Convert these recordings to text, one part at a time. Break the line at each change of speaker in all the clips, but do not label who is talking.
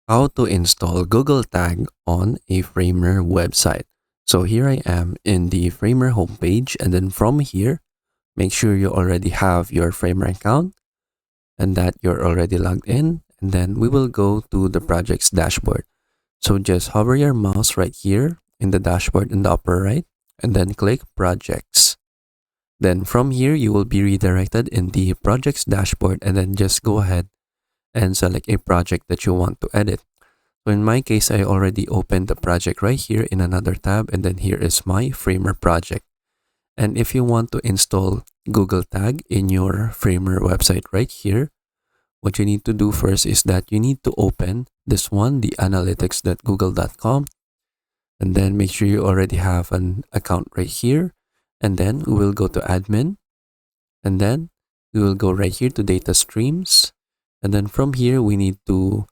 How to install Google Tag on a Framer website. So here I am in the Framer homepage, and then from here, make sure you already have your Framer account and that you're already logged in. And then we will go to the project's dashboard. So just hover your mouse right here in the dashboard in the upper right, and then click projects. Then from here, you will be redirected in the project's dashboard, and then just go ahead and select a project that you want to edit. So in my case, I already opened the project right here in another tab, and then here is my Framer project. And if you want to install Google Tag in your Framer website right here, what you need to do first is that you need to open this one, the analytics.google.com, and then make sure you already have an account right here. And then we will go to admin, and then we will go right here to data streams. And then from here, we need to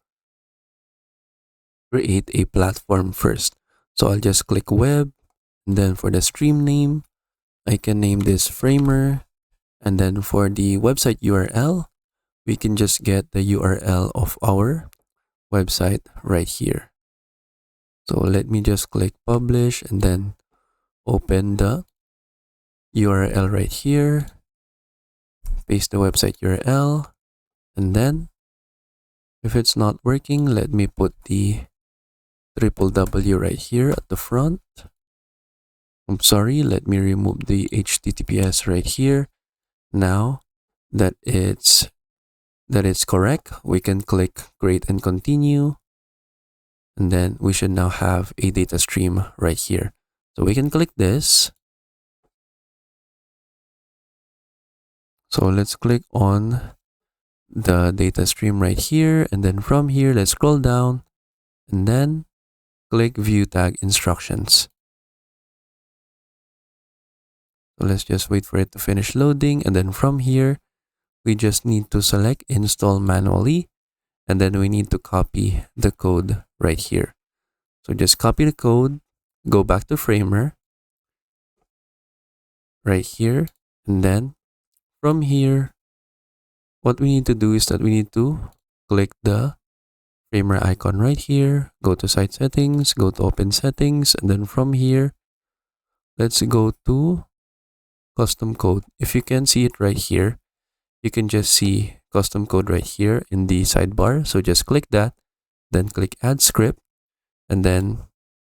create a platform first. So I'll just click web, and then for the stream name, I can name this Framer. And then for the website URL, we can just get the URL of our website right here. So let me just click publish and then open the URL right here, paste the website URL, and then if it's not working, let me put the www right here at the front. I'm sorry, let me remove the HTTPS right here. Now that it's correct, we can click create and continue, and then we should now have a data stream right here. So we can click this. So let's click on the data stream right here, and then from here, let's scroll down and then click view tag instructions. So let's just wait for it to finish loading, and then from here, we just need to select install manually, and then we need to copy the code right here. So just copy the code, go back to Framer right here, and then from here, what we need to do is that we need to click the Framer icon right here, go to site settings, go to open settings, and then from here, let's go to custom code. If you can see it right here, you can just see custom code right here in the sidebar. So just click that, then click add script, and then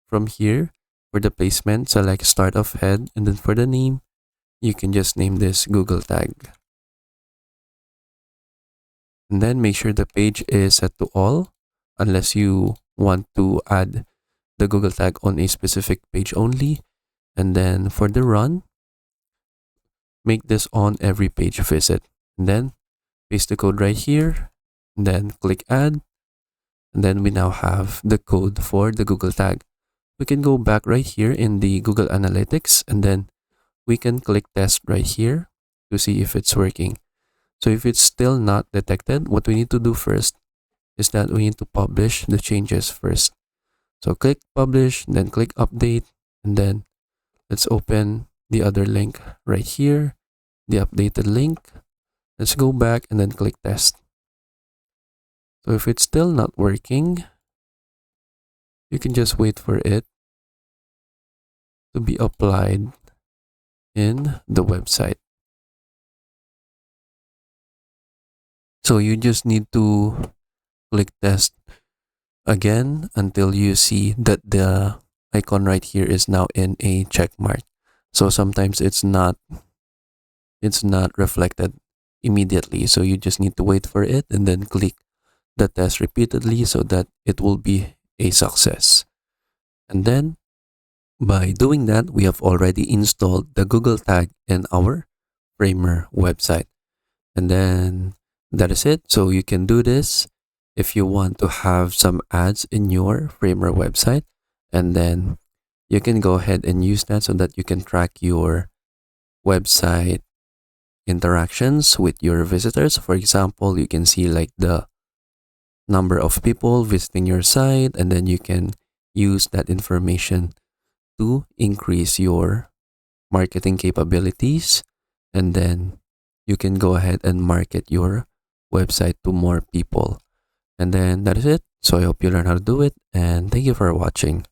from here, for the placement, select start of head, and then for the name, you can just name this Google Tag. And then make sure the page is set to all, unless you want to add the Google Tag on a specific page only. And then for the run, make this on every page visit. And then paste the code right here, and then click add. And then we now have the code for the Google Tag. We can go back right here in the Google Analytics, and then we can click test right here to see if it's working. So if it's still not detected, what we need to do first is that we need to publish the changes first. So click publish, then click update, and then let's open the other link right here, the updated link. Let's go back and then click test. So if it's still not working, you can just wait for it to be applied in the website. So you just need to click test again until you see that the icon right here is now in a check mark. So sometimes it's not reflected immediately. So you just need to wait for it and then click the test repeatedly so that it will be a success. And then by doing that, we have already installed the Google Tag in our Framer website. And then that is it. So you can do this if you want to have some ads in your Framer website, and then you can go ahead and use that so that you can track your website interactions with your visitors. For example, you can see like the number of people visiting your site, and then you can use that information to increase your marketing capabilities, and then you can go ahead and market your website to more people. And then that is it. So I hope you learn how to do it, and thank you for watching.